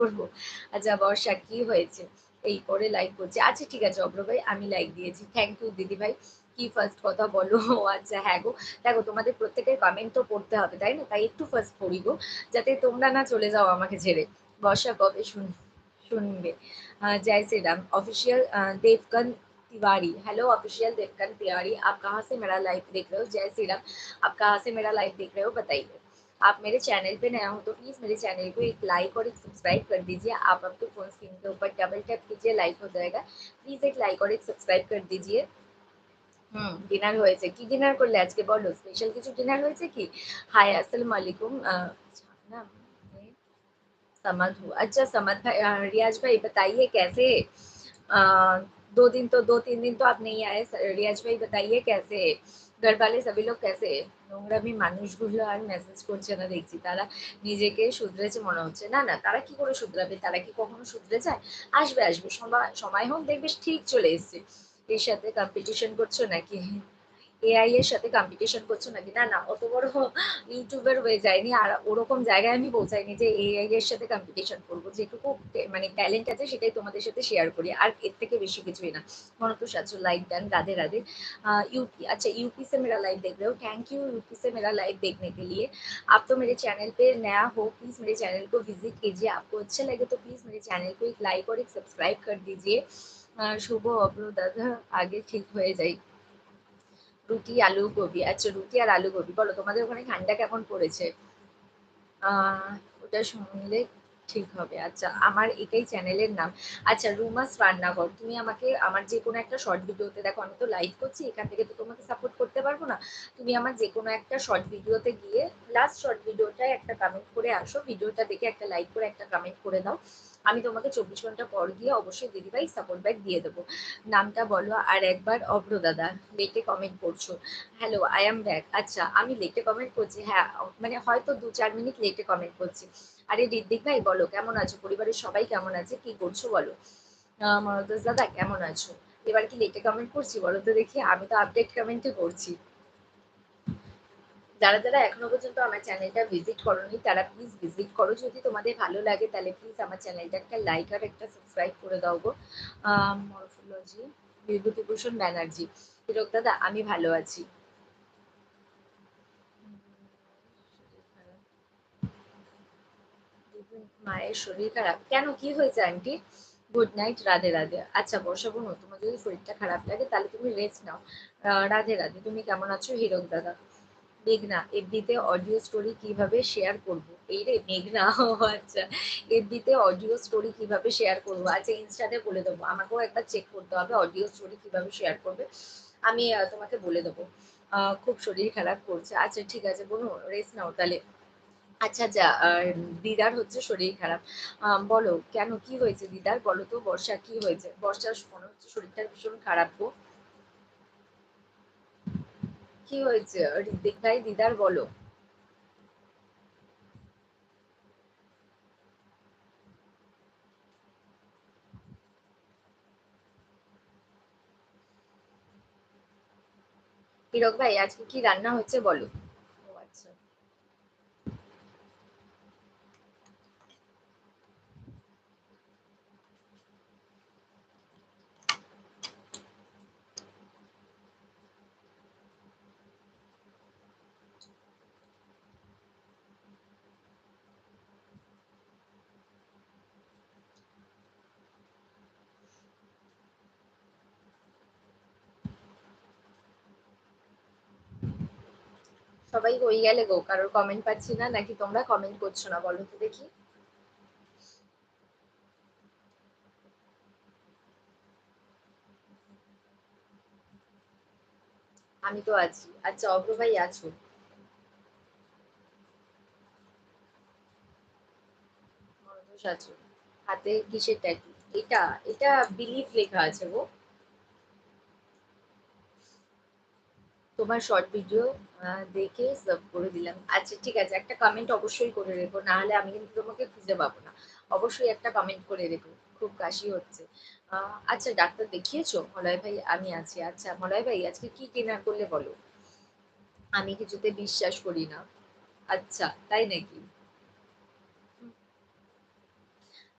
করবো। আচ্ছা বর্ষা কি হয়েছে? এই করে লাইক করছে। আচ্ছা ঠিক আছে অভ্র ভাই আমি লাইক দিয়েছি। থ্যাংক ইউ দিদি ভাই। কি ফার্স্ট কথা বলো? ও আচ্ছা হ্যাঁ গো। দেখো তোমাদের প্রত্যেকের কমেন্ট তো পড়তে হবে, তাই না? তাই একটু ফার্স্ট পড়ি গো। যাতে তোমরা না চলে যাও আমাকে ছেড়ে। বর্ষা কবে শুনবে? जय Shri Ram. Official Devkan Tiwari. Hello official Devkan Tiwari, आप कहाँ से मेरा लाइव देख रहे हो? जय श्री राम। आप कहाँ से मेरा लाइव देख रहे हो बताइए। आप मेरे चैनल पे नया हो तो प्लीज मेरे चैनल को एक लाइक और एक सब्सक्राइब कर दीजिए। आप आपके फोन स्क्रीन के ऊपर डबल टैप कीजिए, लाइक हो जाएगा। प्लीज एक लाइक और एक सब्सक्राइब कर दीजिए। ডিনার হয়েছে। কি ডিনার করলে আজকে বলো? স্পেশাল কিছু ডিনার হয়েছে কি? হাই আসসালামু আলাইকুম। না समझ हूँ। अच्छा समझ भाई, रियाज भाई बताइए कैसे? अ, 2 दिन तो 2-3 दिन तो आप नहीं आए। रियाज भाई बताइए कैसे? घर वाले सभी लोग कैसे? নোংরামি মানুষগুলো আর মেসেজ করছে না দেখছি, তারা নিজেকে শুধরেছে মনে হচ্ছে। না না, তারা কি করে শুধরাবে? তারা কি কখনো শুধরে যায়? আসবে আসবে, সময় সময় হোক, দেখবে ঠিক চলে এসছে। এর সাথে কম্পিটিশন করছো নাকি? এআই এর সাথে কম্পিটিশন করছো নাকি? না না, অত বড় ইউটিউবার হয়ে যায়নি, আর ওরকম জায়গায় আমি পৌঁছাইনি যে এআই এর সাথে কম্পিটিশন করবো। যেটুকু মানে ট্যালেন্ট আছে সেটাই তোমাদের সাথে শেয়ার করি, আর এর থেকে বেশি কিছুই না। মনতোষ আছো, like done, Radhe Radhe. UP, अच्छा यूपी से मेरा लाइव देख रहे हो, थैंक यू यूपी से मेरा लाइव देखने के लिए। आप तो मेरे चैनल पे नया हो, प्लीज मेरे चैनल को विजिट कीजिए। आपको अच्छा लगे तो प्लीज मेरे चैनल को एक लाइक और एक सब्सक्राइब कर दीजिए। শুভ অব্র দাদা আগে ঠিক হয়ে যাই। রুটি আলু গোবি। আচ্ছা রুটি আর আলু গোবি। বলো তোমাদের ওখানে ঠান্ডা কেমন পড়েছে? আহ ওটা শুনলে ঠিক হবে। আচ্ছা আমার এটাই চ্যানেলের নাম। আচ্ছা রুমাস রান্নাঘর। তুমি আমাকে আমার যে কোনো একটা শর্ট ভিডিওতে, দেখো আমি তো লাইভ করছি, এখান থেকে তো তোমাকে সাপোর্ট করতে পারবো না। তুমি আমার যে কোনো একটা শর্ট ভিডিওতে গিয়ে লাস্ট শর্ট ভিডিওটায় একটা কমেন্ট করে আসো, ভিডিওটা দেখে একটা লাইক করে একটা কমেন্ট করে দাও। আমি তোমাকে 24 ঘন্টা পর গিয়ে অবশ্যই দিদিভাই সাপোর্ট ব্যাক দিয়ে দেবো। নামটা বলো আর একবার। অভ্র দাদা লেটে কমেন্ট করছো। Hello I am back. আচ্ছা আমি লেটে কমেন্ট করছি, হ্যাঁ মানে হয়তো 2-4 মিনিট লেটে কমেন্ট করছি। আরে ঋত্বিক ভাই বলো কেমন আছো? পরিবারের সবাই কেমন আছে? কি করছো বলো? মনোজ দাদা কেমন আছো? এবার কি লেটে কমেন্ট করছি বলো তো দেখি? আমি তো আপডেট কমেন্টে করছি। যারা যারা এখনো পর্যন্ত আমার চ্যানেলটা ভিজিট করোনি তারা প্লিজ ভিজিট করো। যদি তোমাদের ভালো লাগে তাহলে প্লিজ আমার চ্যানেলটা একটা লাইক আর একটা সাবস্ক্রাইব করে দাও গো। মরফোলজি, বিভূতিভূষণ ব্যানার্জি। হিরক দাদা আমি ভালো আছি। মায়ের শরীর খারাপ কেন? কি হয়েছে aunty? Good night, Radhe Radhe. আচ্ছা বর্ষা বোন, তোমার যদি শরীরটা খারাপ লাগে তাহলে তুমি রেস্ট নাও। রাধে রাধে। তুমি কেমন আছো হিরক দাদা? মেঘনা, এফবিতে অডিও স্টোরি কিভাবে শেয়ার করব? এই রে মেঘনা, ও আচ্ছা। এফবিতে অডিও স্টোরি কিভাবে শেয়ার করব? আচ্ছা ইনস্টাতে বলে দেবো, আমাকেও একবার চেক করতে হবে অডিও স্টোরি কিভাবে শেয়ার করবে। আমি তোমাকে বলে দেবো। খুব শরীর খারাপ করছে। আচ্ছা ঠিক আছে বোনো, রেস্ট নাও তাহলে। আচ্ছা যা দিদার হচ্ছে শরীর খারাপ। বলো কেন, কি হয়েছে দিদার? বলো তো বর্ষা কি হয়েছে? বর্ষার মনে হচ্ছে শরীরটা ভীষণ খারাপ গো। কি হয়েছে ঋত্বিক ভাই দিদার বলো? হীরক ভাই আজকে কি রান্না হচ্ছে বলো? ও আচ্ছা। সবাই হয়ে গেলে গো, কারোর কমেন্ট পাচ্ছি না, নাকি তোমরা কমেন্ট করছো না বলো তো দেখি? আমি তো আছি। আচ্ছা অগ্র ভাই আছো? মনোজ আছো? হাতে কিসের ট্যাটু? এটা এটা বিলিভ লেখা আছে গো। তোমার শর্ট ভিডিও দেখে সাব করে দিলাম। আচ্ছা ঠিক আছে, একটা কমেন্ট অবশ্যই করে রেখো, না হলে আমি কিন্তু তোমাকে খুঁজে পাবো না। অবশ্যই একটা কমেন্ট করে রেখো। খুব কাশি হচ্ছে। আচ্ছা ডাক্তার দেখিয়েছো? মলয় ভাই আমি আছি। আচ্ছা মলয় ভাই আজকে কি ডিনার করলে বলো? আমি কিছুতে বিশ্বাস করি না। আচ্ছা তাই নাকি?